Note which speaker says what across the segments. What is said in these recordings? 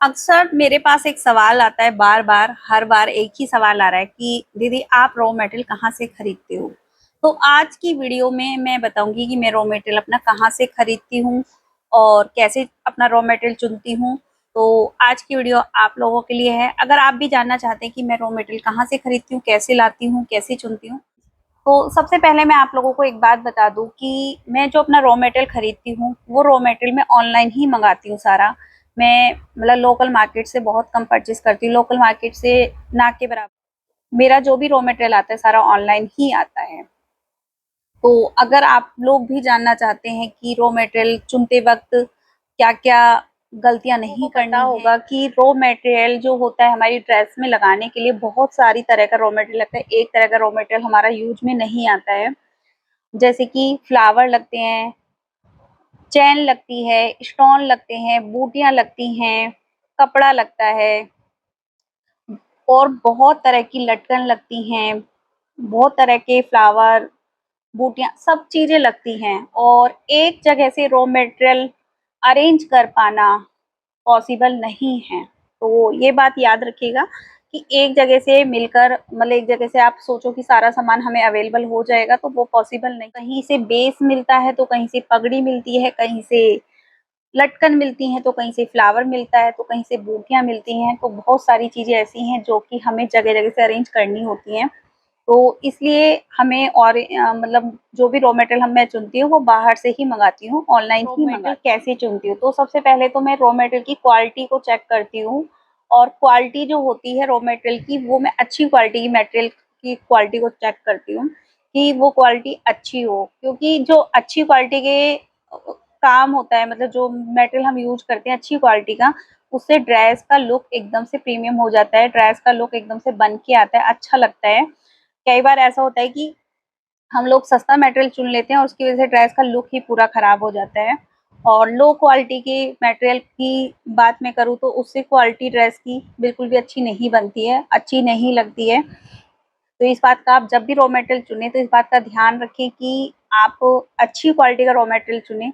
Speaker 1: अक्सर मेरे पास एक सवाल आता है बार बार, हर बार एक ही सवाल आ रहा है कि दीदी आप रॉ मटेरियल कहाँ से खरीदते हो। तो आज की वीडियो में मैं बताऊंगी कि मैं रॉ मटेरियल अपना कहाँ से खरीदती हूँ और कैसे अपना रॉ मटेरियल चुनती हूँ। तो आज की वीडियो आप लोगों के लिए है। अगर आप भी जानना चाहते हैं कि मैं रॉ मटेरियल कहाँ से खरीदती हूँ, कैसे लाती हूँ, कैसे चुनती हूँ, तो सबसे पहले मैं आप लोगों को एक बात बता दूं कि मैं जो अपना रॉ मटेरियल खरीदती हूँ वो रॉ मटेरियल मैं ऑनलाइन ही मंगाती हूँ सारा। मैं मतलब लोकल मार्केट से बहुत कम परचेज करती हूँ, लोकल मार्केट से ना के बराबर। मेरा जो भी रॉ मटेरियल आता है सारा ऑनलाइन ही आता है। तो अगर आप लोग भी जानना चाहते हैं कि रॉ मटेरियल चुनते वक्त क्या क्या गलतियां नहीं करना होगा कि रॉ मटेरियल जो होता है हमारी ड्रेस में लगाने के लिए बहुत सारी तरह का रॉ मटेरियल लगता है, एक तरह का रॉ मटेरियल हमारा यूज में नहीं आता है। जैसे कि फ्लावर लगते हैं, चैन लगती है, स्टोन लगते हैं, बूटियां लगती हैं, कपड़ा लगता है और बहुत तरह की लटकन लगती हैं, बहुत तरह के फ्लावर, बूटियां, सब चीजें लगती हैं और एक जगह से रॉ मटेरियल अरेंज कर पाना पॉसिबल नहीं है। तो ये बात याद रखिएगा कि एक जगह से मिलकर मतलब एक जगह से आप सोचो कि सारा सामान हमें अवेलेबल हो जाएगा तो वो पॉसिबल नहीं। कहीं से बेस मिलता है तो कहीं से पगड़ी मिलती है, कहीं से लटकन मिलती हैं तो कहीं से फ्लावर मिलता है तो कहीं से बूटियां मिलती हैं। तो बहुत सारी चीजें ऐसी हैं जो कि हमें जगह जगह से अरेंज करनी होती हैं। तो इसलिए हमें और मतलब जो भी रॉ मटेरियल मैं चुनती हूँ वो बाहर से ही मंगाती हूँ, ऑनलाइन ही मंगाती हूँ। कैसे चुनती हूँ, तो सबसे पहले तो मैं रॉ मटेरियल की क्वालिटी को चेक करती हूँ और क्वालिटी जो होती है रॉ मटेरियल की वो मैं अच्छी क्वालिटी की मटेरियल की क्वालिटी को चेक करती हूँ कि वो क्वालिटी अच्छी हो, क्योंकि जो अच्छी क्वालिटी के काम होता है मतलब जो मटेरियल हम यूज करते हैं अच्छी क्वालिटी का, उससे ड्रेस का लुक एकदम से प्रीमियम हो जाता है, ड्रेस का लुक एकदम से बन के आता है, अच्छा लगता है। कई बार ऐसा होता है कि हम लोग सस्ता मटेरियल चुन लेते हैं और उसकी वजह से ड्रेस का लुक ही पूरा खराब हो जाता है। और लो क्वालिटी के मटेरियल की बात मैं करूँ तो उससे क्वालिटी ड्रेस की बिल्कुल भी अच्छी नहीं बनती है, अच्छी नहीं लगती है। तो इस बात का आप जब भी रॉ मटेरियल चुने तो इस बात का ध्यान रखें कि आप अच्छी क्वालिटी का रॉ मटेरियल चुनें।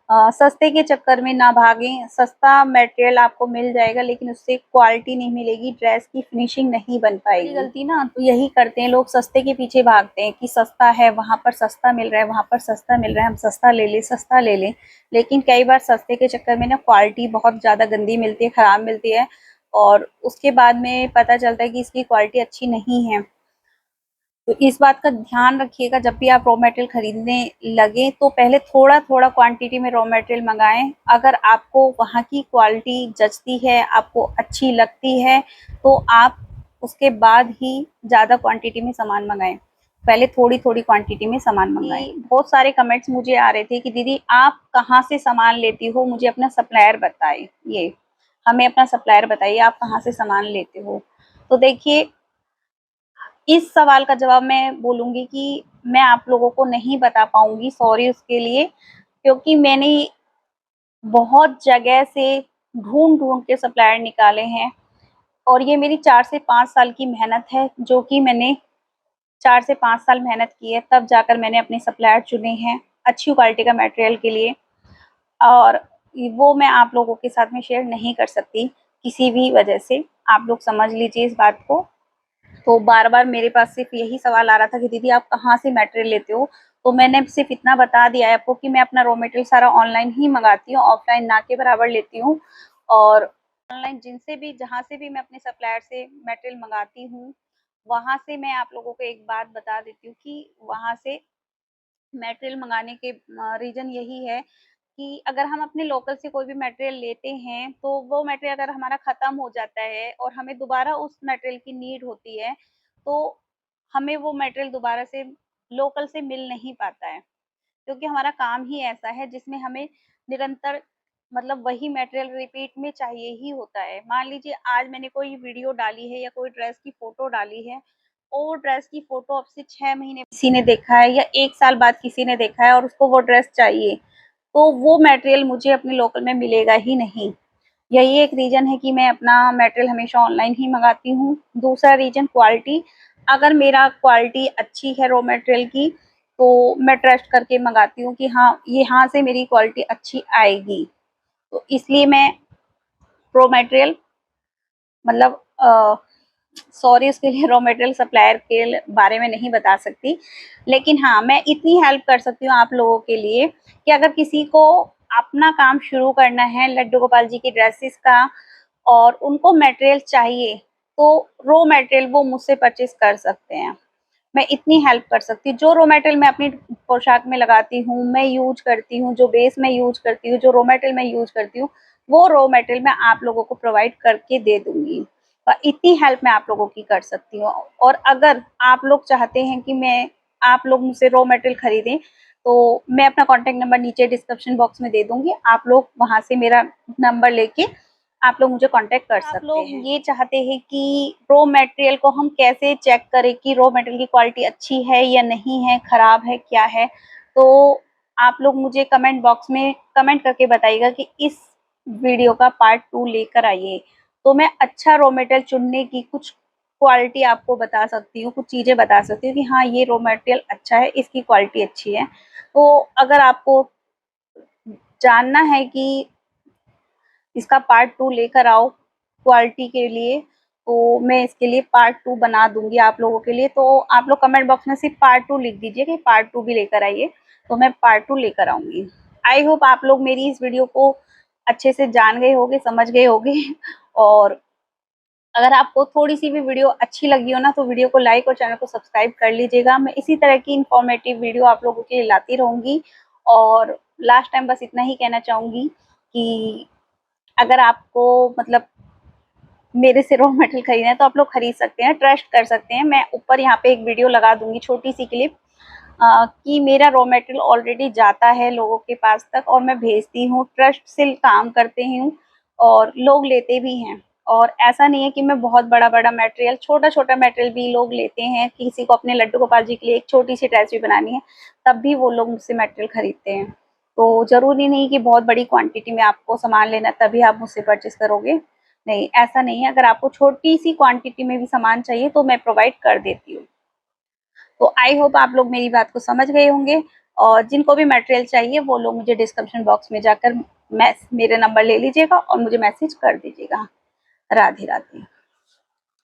Speaker 1: सस्ते के चक्कर में ना भागें। सस्ता मटेरियल आपको मिल जाएगा लेकिन उससे क्वालिटी नहीं मिलेगी, ड्रेस की फिनिशिंग नहीं बन पाएगी। गलती ना तो यही करते हैं लोग, सस्ते के पीछे भागते हैं कि सस्ता है, वहाँ पर सस्ता मिल रहा है, वहाँ पर सस्ता मिल रहा है, हम सस्ता ले लें, सस्ता ले लें। लेकिन कई बार सस्ते के चक्कर में ना क्वालिटी बहुत ज़्यादा गंदी मिलती है, ख़राब मिलती है और उसके बाद में पता चलता है कि इसकी क्वालिटी अच्छी नहीं है। तो इस बात का ध्यान रखिएगा जब भी आप रॉ मटेरियल खरीदने लगे तो पहले थोड़ा थोड़ा क्वांटिटी में रॉ मटेरियल मंगाएं। अगर आपको वहाँ की क्वालिटी जचती है, आपको अच्छी लगती है, तो आप उसके बाद ही ज़्यादा क्वांटिटी में सामान मंगाएं। पहले थोड़ी थोड़ी क्वांटिटी में सामान मंगाएं। बहुत सारे कमेंट्स मुझे आ रहे थे कि दीदी आप कहाँ से सामान लेती हो, मुझे अपना सप्लायर बताइए, ये हमें अपना सप्लायर बताइए, आप कहाँ से सामान लेते हो। तो देखिए, इस सवाल का जवाब मैं बोलूँगी कि मैं आप लोगों को नहीं बता पाऊँगी, सॉरी उसके लिए, क्योंकि मैंने बहुत जगह से ढूँढ-ढूँढ के सप्लायर निकाले हैं और ये मेरी 4 से 5 साल की मेहनत है, जो कि मैंने 4 से 5 साल मेहनत की है, तब जाकर मैंने अपने सप्लायर चुने हैं, अच्छी क्वालिटी का मटेरियल के लिए। और वो मैं आप लोगों के साथ में शेयर नहीं कर सकती, किसी भी वजह से, आप लोग समझ लीजिए इस बात को। तो बार-बार मेरे पास सिर्फ़ यही सवाल आ रहा था कि दीदी आप कहाँ से मटेरियल लेते हो? तो मैंने सिर्फ़ इतना बता दिया है आपको कि मैं अपना रॉ मटेरियल सारा ऑनलाइन ही मँगाती हूँ, ऑफ़लाइन ना के बराबर लेती हूँ। और ऑनलाइन जिनसे भी जहाँ से भी मैं अपने सप्लायर से मटेरियल मँगाती हूँ, वहाँ से मैं आप लोगों को एक बात बता देती हूँ कि वहाँ से मटेरियल मंगाने के रीज़न यही है कि अगर हम अपने लोकल से कोई भी मटेरियल लेते हैं, तो वो मटेरियल अगर हमारा ख़त्म हो जाता है और हमें दोबारा उस मटेरियल की नीड होती है, तो हमें वो मटेरियल दोबारा से लोकल से मिल नहीं पाता है। क्योंकि हमारा काम ही ऐसा है जिसमें हमें निरंतर मतलब वही मटेरियल रिपीट में चाहिए ही होता है। मान लीजिए आज मैंने कोई वीडियो डाली है या कोई ड्रेस की फ़ोटो डाली है और ड्रेस की फ़ोटो अब से 6 महीने किसी ने देखा है या 1 साल बाद किसी ने देखा है और उसको वो ड्रेस चाहिए, तो वो मटेरियल मुझे अपने लोकल में मिलेगा ही नहीं। यही एक रीज़न है कि मैं अपना मटेरियल हमेशा ऑनलाइन ही मँगाती हूँ। दूसरा रीज़न क्वालिटी, अगर मेरा क्वालिटी अच्छी है रॉ मटेरियल की, तो मैं ट्रस्ट करके मँगाती हूँ कि हाँ, यहाँ से मेरी क्वालिटी अच्छी आएगी। तो इसलिए मैं रॉ मटेरियल मतलब सॉरी उसके लिए रॉ मटेरियल सप्लायर के बारे में नहीं बता सकती, लेकिन हाँ मैं इतनी हेल्प कर सकती हूँ आप लोगों के लिए कि अगर किसी को अपना काम शुरू करना है लड्डू गोपाल जी की ड्रेसेस का और उनको मटेरियल चाहिए, तो रॉ मटेरियल वो मुझसे परचेज कर सकते हैं। मैं इतनी हेल्प कर सकती हूँ। जो रॉ मटेरियल मैं अपनी पोशाक में लगाती हूँ, मैं यूज करती हूँ, जो बेस में यूज करती हूँ, जो रॉ मटेरियल मैं यूज करती हूँ, वो रॉ मटेरियल मैं आप लोगों को प्रोवाइड करके दे दूंगी। इतनी हेल्प मैं आप लोगों की कर सकती हूँ। और अगर आप लोग चाहते हैं कि मैं आप लोग मुझसे रॉ मटेरियल खरीदें, तो मैं अपना कॉन्टेक्ट नंबर नीचे डिस्क्रिप्शन बॉक्स में दे दूंगी। आप लोग वहां से मेरा नंबर लेके आप लोग मुझे कांटेक्ट कर सकते हैं। आप लोग ये चाहते हैं कि रॉ मटेरियल को हम कैसे चेक करें कि रॉ मटेरियल की क्वालिटी अच्छी है या नहीं है, खराब है, क्या है, तो आप लोग मुझे कमेंट बॉक्स में कमेंट करके बताइएगा कि इस वीडियो का पार्ट 2 लेकर आइए। तो मैं अच्छा रॉ मटेरियल चुनने की कुछ क्वालिटी आपको बता सकती हूँ, कुछ चीज़ें बता सकती हूँ कि हाँ ये रॉ मटेरियल अच्छा है, इसकी क्वालिटी अच्छी है। तो अगर आपको जानना है कि इसका पार्ट 2 लेकर आओ क्वालिटी के लिए, तो मैं इसके लिए पार्ट 2 बना दूंगी आप लोगों के लिए। तो आप लोग कमेंट बॉक्स में सिर्फ पार्ट 2 लिख दीजिए कि पार्ट 2 भी लेकर आइए, तो मैं पार्ट 2 लेकर आऊंगी। आई होप आप लोग मेरी इस वीडियो को अच्छे से जान गए होंगे, समझ गए होंगे। और अगर आपको थोड़ी सी भी वीडियो अच्छी लगी हो ना, तो वीडियो को लाइक और चैनल को सब्सक्राइब कर लीजिएगा। मैं इसी तरह की इंफॉर्मेटिव वीडियो आप लोगों के लिए लाती रहूंगी। और लास्ट टाइम बस इतना ही कहना चाहूंगी कि अगर आपको मतलब मेरे से रॉ मटेरियल खरीदना है तो आप लोग खरीद सकते हैं, ट्रस्ट कर सकते हैं। मैं ऊपर यहाँ पे एक वीडियो लगा दूंगी, छोटी सी क्लिप, कि मेरा रॉ मटेरियल ऑलरेडी जाता है लोगों के पास तक और मैं भेजती हूँ, ट्रस्ट से काम करते हूँ और लोग लेते भी हैं। और ऐसा नहीं है कि मैं बहुत बड़ा बड़ा मटेरियल, छोटा छोटा मटेरियल भी लोग लेते हैं। किसी को अपने लड्डू गोपाल जी के लिए एक छोटी सी ड्रेस भी बनानी है, तब भी वो लोग मुझसे मटेरियल खरीदते हैं। तो जरूरी नहीं कि बहुत बड़ी क्वांटिटी में आपको सामान लेना तभी आप मुझसे परचेस करोगे, नहीं ऐसा नहीं है। अगर आपको छोटी सी क्वांटिटी में भी सामान चाहिए तो मैं प्रोवाइड कर देती हूँ। तो आई होप आप लोग मेरी बात को समझ गए होंगे। और जिनको भी मटेरियल चाहिए वो लोग मुझे डिस्क्रिप्शन बॉक्स में जाकर मेरे नंबर ले लीजिएगा और मुझे मैसेज कर दीजिएगा। राधे राधे।